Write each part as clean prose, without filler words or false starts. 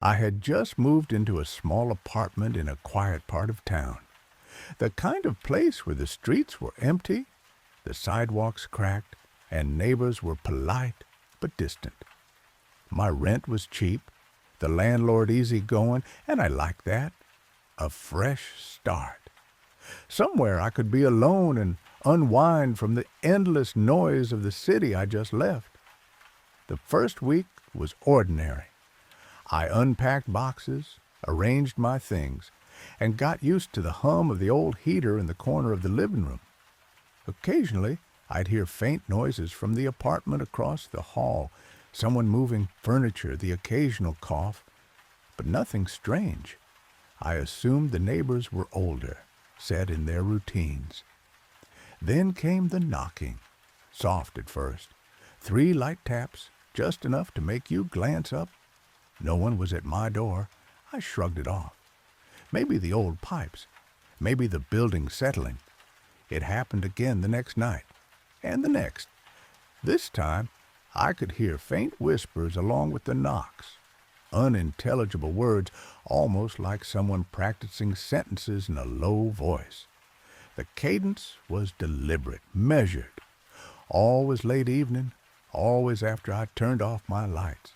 I had just moved into a small apartment in a quiet part of town. The kind of place where the streets were empty, the sidewalks cracked, and neighbors were polite but distant. My rent was cheap, the landlord easygoing, and I liked that. A fresh start. Somewhere I could be alone and unwind from the endless noise of the city I just left. The first week was ordinary. I unpacked boxes, arranged my things, and got used to the hum of the old heater in the corner of the living room. Occasionally, I'd hear faint noises from the apartment across the hall, someone moving furniture, the occasional cough, but nothing strange. I assumed the neighbors were older, set in their routines. Then came the knocking, soft at first. 3 light taps, just enough to make you glance up. No one was at my door. I shrugged it off. Maybe the old pipes. Maybe the building settling. It happened again the next night, and the next. This time, I could hear faint whispers along with the knocks. Unintelligible words, almost like someone practicing sentences in a low voice. The cadence was deliberate, measured. Always late evening, always after I turned off my lights.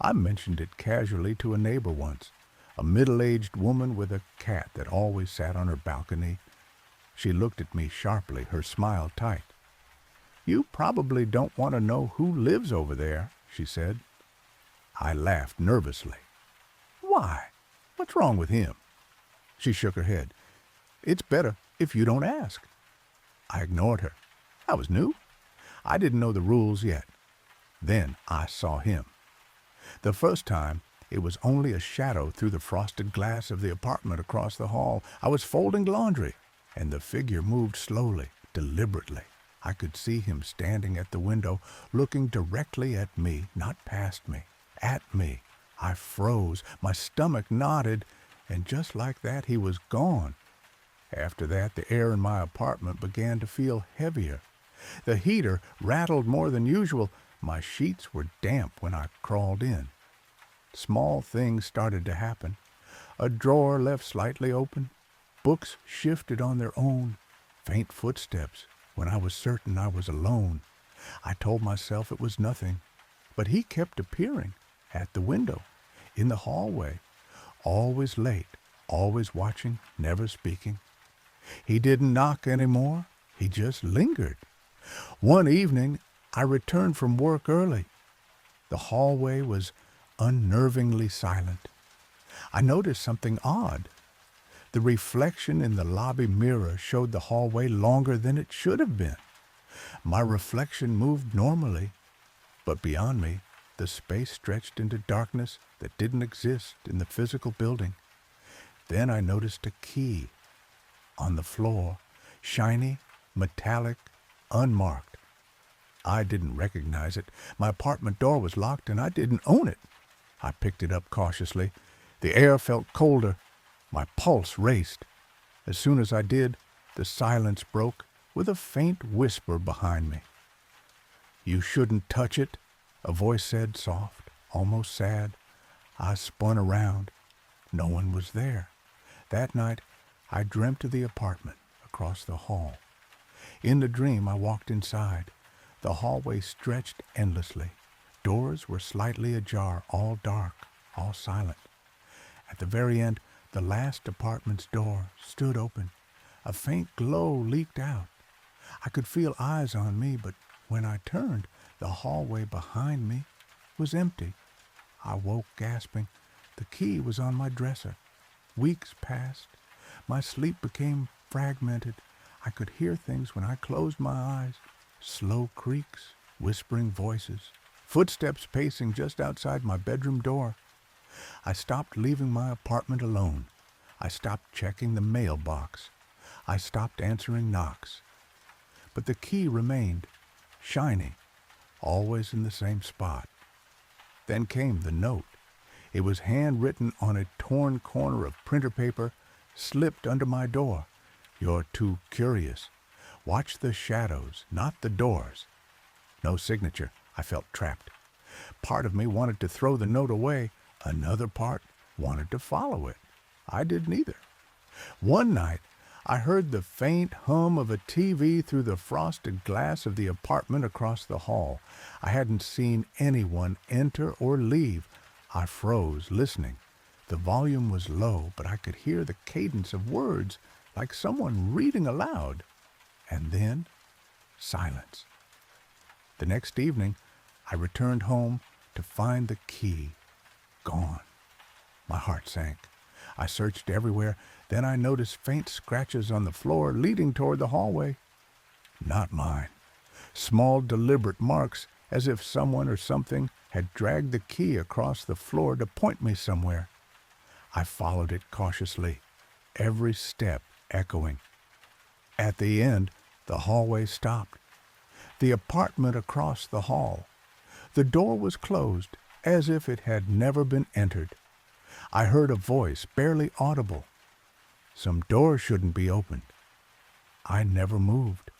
I mentioned it casually to a neighbor once, a middle-aged woman with a cat that always sat on her balcony. She looked at me sharply, her smile tight. "You probably don't want to know who lives over there," she said. I laughed nervously. "Why? What's wrong with him?" She shook her head. "It's better if you don't ask." I ignored her. I was new. I didn't know the rules yet. Then I saw him. The first time, it was only a shadow through the frosted glass of the apartment across the hall. I was folding laundry, and the figure moved slowly, deliberately. I could see him standing at the window, looking directly at me, not past me, at me. I froze, my stomach knotted, and just like that he was gone. After that, the air in my apartment began to feel heavier. The heater rattled more than usual. My sheets were damp when I crawled in. Small things started to happen. A drawer left slightly open. Books shifted on their own. Faint footsteps when I was certain I was alone. I told myself it was nothing, but he kept appearing at the window, in the hallway, always late, always watching, never speaking. He didn't knock anymore. He just lingered. One evening, I returned from work early. The hallway was unnervingly silent. I noticed something odd. The reflection in the lobby mirror showed the hallway longer than it should have been. My reflection moved normally, but beyond me, the space stretched into darkness that didn't exist in the physical building. Then I noticed a key on the floor, shiny, metallic, unmarked. I didn't recognize it. My apartment door was locked and I didn't own it. I picked it up cautiously. The air felt colder. My pulse raced. As soon as I did, the silence broke with a faint whisper behind me. "You shouldn't touch it," a voice said, soft, almost sad. I spun around. No one was there. That night, I dreamt of the apartment across the hall. In the dream, I walked inside. The hallway stretched endlessly. Doors were slightly ajar, all dark, all silent. At the very end, the last apartment's door stood open. A faint glow leaked out. I could feel eyes on me, but when I turned, the hallway behind me was empty. I woke gasping. The key was on my dresser. Weeks passed. My sleep became fragmented. I could hear things when I closed my eyes. Slow creaks, whispering voices, footsteps pacing just outside my bedroom door. I stopped leaving my apartment alone. I stopped checking the mailbox. I stopped answering knocks. But the key remained, shiny, always in the same spot. Then came the note. It was handwritten on a torn corner of printer paper, slipped under my door. "You're too curious. Watch the shadows, not the doors." No signature. I felt trapped. Part of me wanted to throw the note away. Another part wanted to follow it. I didn't either. One night, I heard the faint hum of a TV through the frosted glass of the apartment across the hall. I hadn't seen anyone enter or leave. I froze, listening. The volume was low, but I could hear the cadence of words, like someone reading aloud. And then, silence. The next evening, I returned home to find the key gone. My heart sank. I searched everywhere. Then I noticed faint scratches on the floor leading toward the hallway. Not mine. Small, deliberate marks, as if someone or something had dragged the key across the floor to point me somewhere. I followed it cautiously, every step echoing. At the end, the hallway stopped. The apartment across the hall. The door was closed, as if it had never been entered. I heard a voice, barely audible. Some doors shouldn't be opened. I never moved.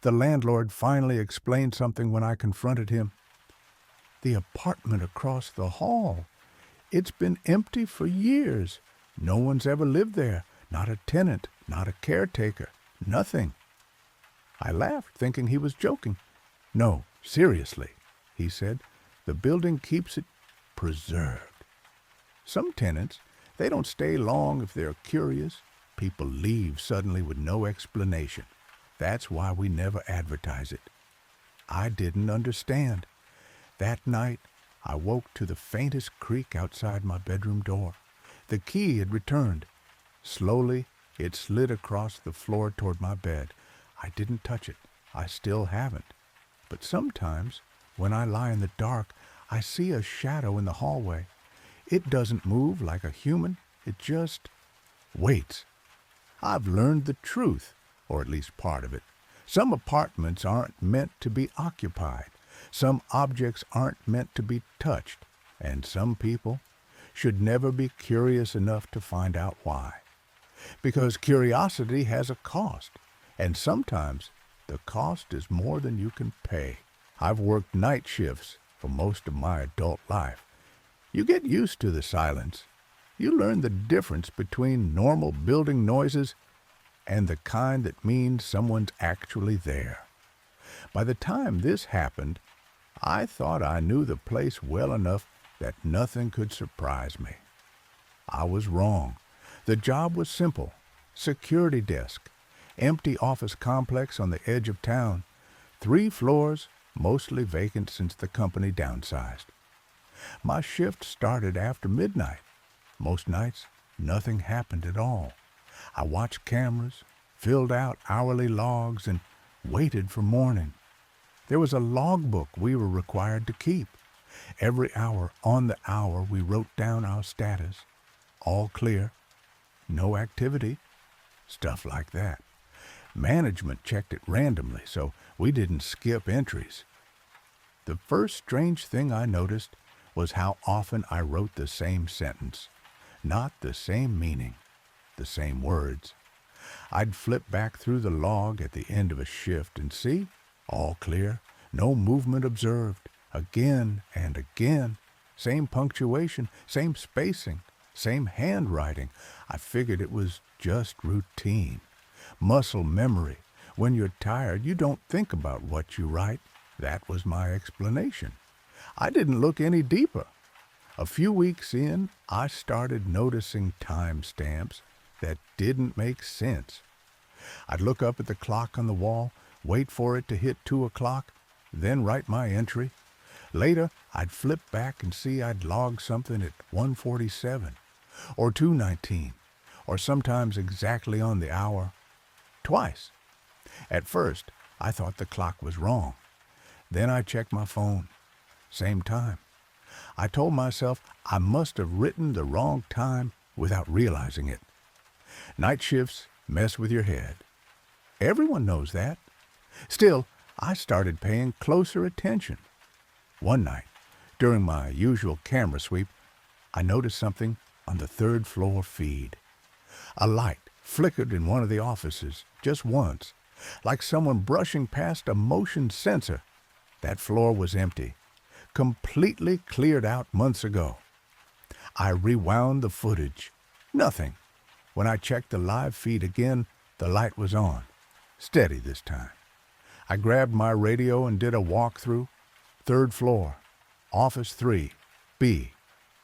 The landlord finally explained something when I confronted him. The apartment across the hall. It's been empty for years. No one's ever lived there. Not a tenant, not a caretaker, nothing. I laughed, thinking he was joking. No, seriously, he said. The building keeps it preserved. Some tenants, they don't stay long if they're curious. People leave suddenly with no explanation. That's why we never advertise it. I didn't understand. That night, I woke to the faintest creak outside my bedroom door. The key had returned. Slowly, it slid across the floor toward my bed. I didn't touch it. I still haven't. But sometimes, when I lie in the dark, I see a shadow in the hallway. It doesn't move like a human. It just waits. I've learned the truth, or at least part of it. Some apartments aren't meant to be occupied. Some objects aren't meant to be touched. And some people should never be curious enough to find out why. Because curiosity has a cost, and sometimes the cost is more than you can pay. I've worked night shifts for most of my adult life. You get used to the silence. You learn the difference between normal building noises and the kind that means someone's actually there. By the time this happened, I thought I knew the place well enough that nothing could surprise me. I was wrong. The job was simple. Security desk, empty office complex on the edge of town, 3 floors, mostly vacant since the company downsized. My shift started after midnight. Most nights, nothing happened at all. I watched cameras, filled out hourly logs, and waited for morning. There was a logbook we were required to keep. Every hour, on the hour, we wrote down our status. All clear, no activity, stuff like that. Management checked it randomly, so we didn't skip entries. The first strange thing I noticed was how often I wrote the same sentence. Not the same meaning, the same words. I'd flip back through the log at the end of a shift and see, all clear, no movement observed. Again and again, same punctuation, same spacing, same handwriting. I figured it was just routine. Muscle memory. When you're tired, you don't think about what you write. That was my explanation. I didn't look any deeper. A few weeks in, I started noticing timestamps that didn't make sense. I'd look up at the clock on the wall, wait for it to hit 2 o'clock, then write my entry. Later, I'd flip back and see I'd logged something at 1:47 or 2:19, or sometimes exactly on the hour. Twice. At first, I thought the clock was wrong. Then I checked my phone. Same time. I told myself I must have written the wrong time without realizing it. Night shifts mess with your head. Everyone knows that. Still, I started paying closer attention. One night, during my usual camera sweep, I noticed something on the 3rd floor feed. A light flickered in one of the offices, just once, like someone brushing past a motion sensor. That floor was empty, completely cleared out months ago. I rewound the footage. Nothing. When I checked the live feed again, the light was on. Steady this time. I grabbed my radio and did a walkthrough. 3rd floor. Office 3. B.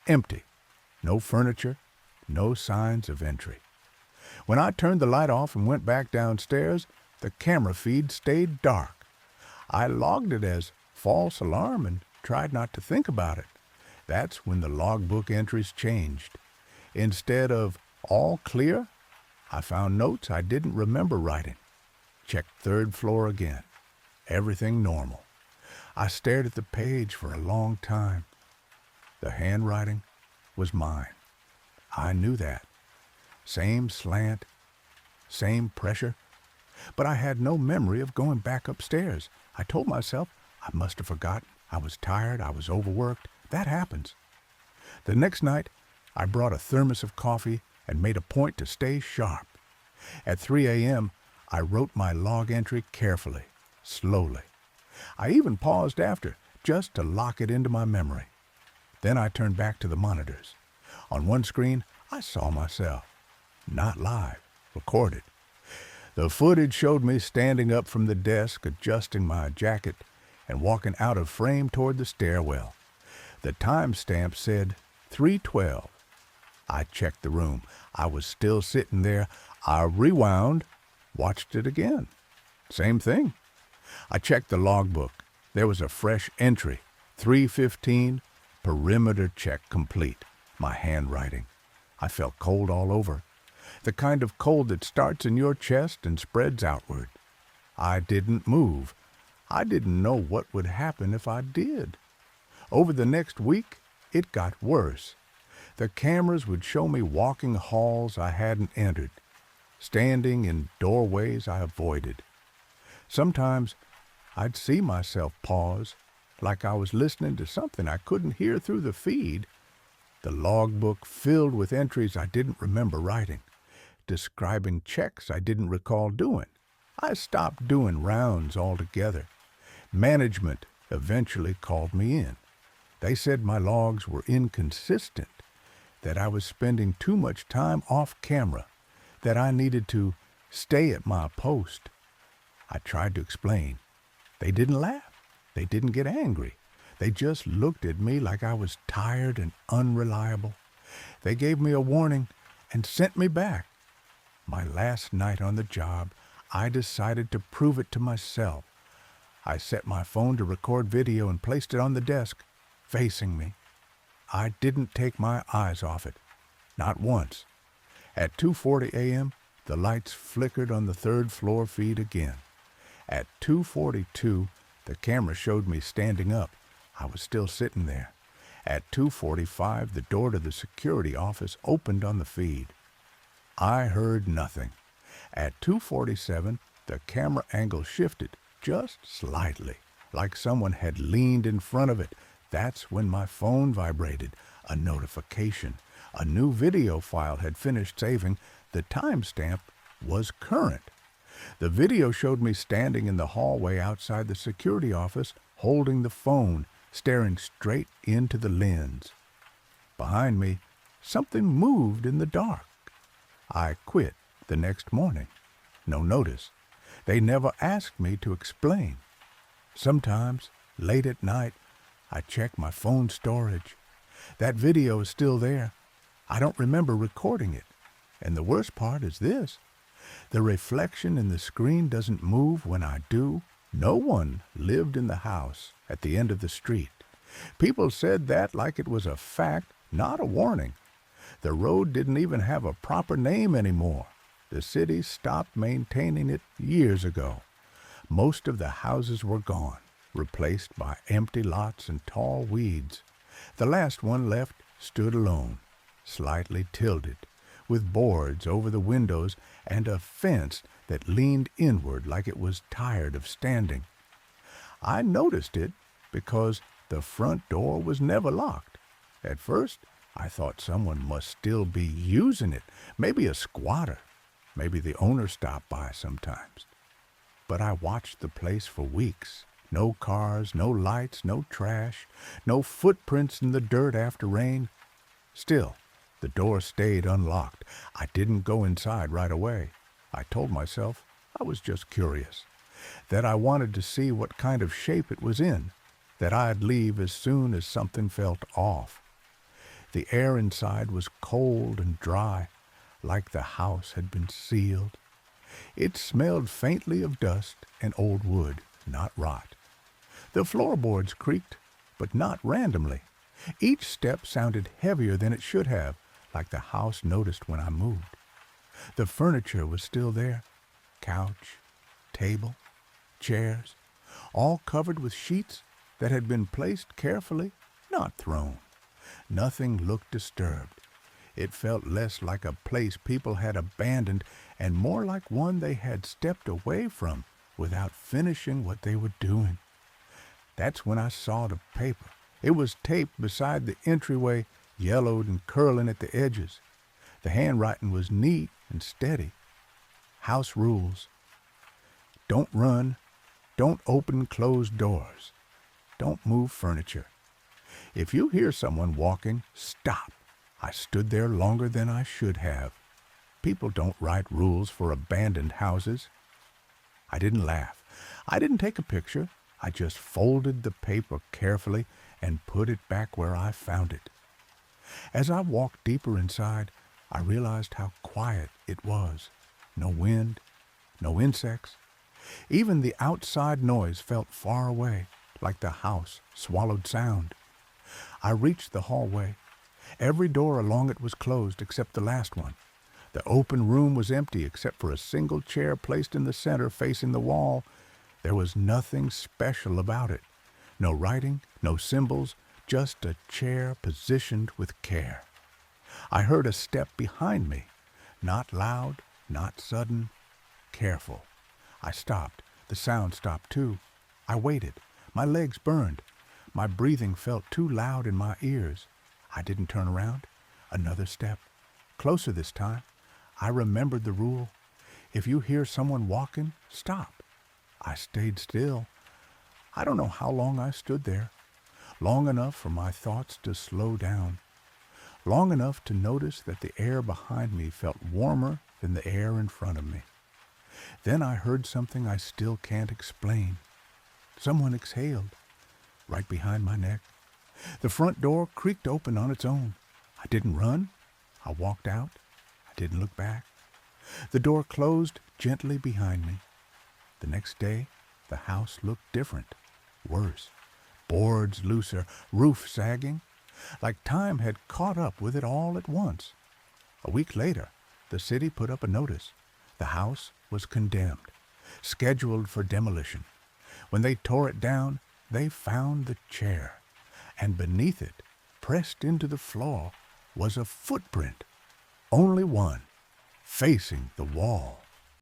Empty. No furniture. No signs of entry. When I turned the light off and went back downstairs, the camera feed stayed dark. I logged it as false alarm and tried not to think about it. That's when the logbook entries changed. Instead of all clear, I found notes I didn't remember writing. Checked 3rd floor again. Everything normal. I stared at the page for a long time. The handwriting was mine. I knew that. Same slant, same pressure. But I had no memory of going back upstairs. I told myself I must have forgotten. I was tired. I was overworked. That happens. The next night, I brought a thermos of coffee and made a point to stay sharp. At 3 a.m., I wrote my log entry carefully, slowly. I even paused after, just to lock it into my memory. Then I turned back to the monitors. On one screen, I saw myself. Not live, recorded. The footage showed me standing up from the desk, adjusting my jacket, and walking out of frame toward the stairwell. The timestamp said 3:12. I checked the room. I was still sitting there. I rewound, watched it again. Same thing. I checked the logbook. There was a fresh entry, 3:15, perimeter check complete. My handwriting. I felt cold all over. The kind of cold that starts in your chest and spreads outward. I didn't move. I didn't know what would happen if I did. Over the next week, it got worse. The cameras would show me walking halls I hadn't entered, standing in doorways I avoided. Sometimes I'd see myself pause, like I was listening to something I couldn't hear through the feed. The logbook filled with entries I didn't remember writing, describing checks I didn't recall doing. I stopped doing rounds altogether. Management eventually called me in. They said my logs were inconsistent, that I was spending too much time off camera, that I needed to stay at my post. I tried to explain. They didn't laugh. They didn't get angry. They just looked at me like I was tired and unreliable. They gave me a warning and sent me back. My last night on the job, I decided to prove it to myself. I set my phone to record video and placed it on the desk, facing me. I didn't take my eyes off it, not once. At 2:40 a.m., the lights flickered on the 3rd floor feed again. At 2:42, the camera showed me standing up. I was still sitting there. At 2:45, the door to the security office opened on the feed. I heard nothing. At 2:47, the camera angle shifted, just slightly, like someone had leaned in front of it. That's when my phone vibrated. A notification. A new video file had finished saving. The timestamp was current. The video showed me standing in the hallway outside the security office, holding the phone, staring straight into the lens. Behind me, something moved in the dark. I quit the next morning. No notice. They never asked me to explain. Sometimes, late at night, I check my phone storage. That video is still there. I don't remember recording it. And the worst part is this. The reflection in the screen doesn't move when I do. No one lived in the house at the end of the street. People said that like it was a fact, not a warning. The road didn't even have a proper name anymore. The city stopped maintaining it years ago. Most of the houses were gone, replaced by empty lots and tall weeds. The last one left stood alone, slightly tilted, with boards over the windows and a fence that leaned inward like it was tired of standing. I noticed it because the front door was never locked. At first, I thought someone must still be using it, maybe a squatter. Maybe the owner stopped by sometimes. But I watched the place for weeks. No cars, no lights, no trash, no footprints in the dirt after rain. Still, the door stayed unlocked. I didn't go inside right away. I told myself I was just curious, that I wanted to see what kind of shape it was in, that I'd leave as soon as something felt off. The air inside was cold and dry, like the house had been sealed. It smelled faintly of dust and old wood, not rot. The floorboards creaked, but not randomly. Each step sounded heavier than it should have, like the house noticed when I moved. The furniture was still there. Couch, table, chairs, all covered with sheets that had been placed carefully, not thrown. Nothing looked disturbed. It felt less like a place people had abandoned and more like one they had stepped away from without finishing what they were doing. That's when I saw the paper. It was taped beside the entryway, yellowed and curling at the edges. The handwriting was neat and steady. House rules. Don't run. Don't open closed doors. Don't move furniture. If you hear someone walking, stop. I stood there longer than I should have. People don't write rules for abandoned houses. I didn't laugh. I didn't take a picture. I just folded the paper carefully and put it back where I found it. As I walked deeper inside, I realized how quiet it was. No wind, no insects. Even the outside noise felt far away, like the house swallowed sound. I reached the hallway. Every door along it was closed except the last one. The open room was empty except for a single chair placed in the center facing the wall. There was nothing special about it. No writing, no symbols, just a chair positioned with care. I heard a step behind me. Not loud, not sudden, careful. I stopped. The sound stopped too. I waited. My legs burned. My breathing felt too loud in my ears. I didn't turn around. Another step. Closer this time. I remembered the rule. If you hear someone walking, stop. I stayed still. I don't know how long I stood there. Long enough for my thoughts to slow down. Long enough to notice that the air behind me felt warmer than the air in front of me. Then I heard something I still can't explain. Someone exhaled right behind my neck. The front door creaked open on its own. I didn't run. I walked out. I didn't look back. The door closed gently behind me. The next day, the house looked different, worse. Boards looser, roof sagging, like time had caught up with it all at once. A week later, the city put up a notice. The house was condemned, scheduled for demolition. When they tore it down, they found the chair, and beneath it, pressed into the floor, was a footprint, only one, facing the wall.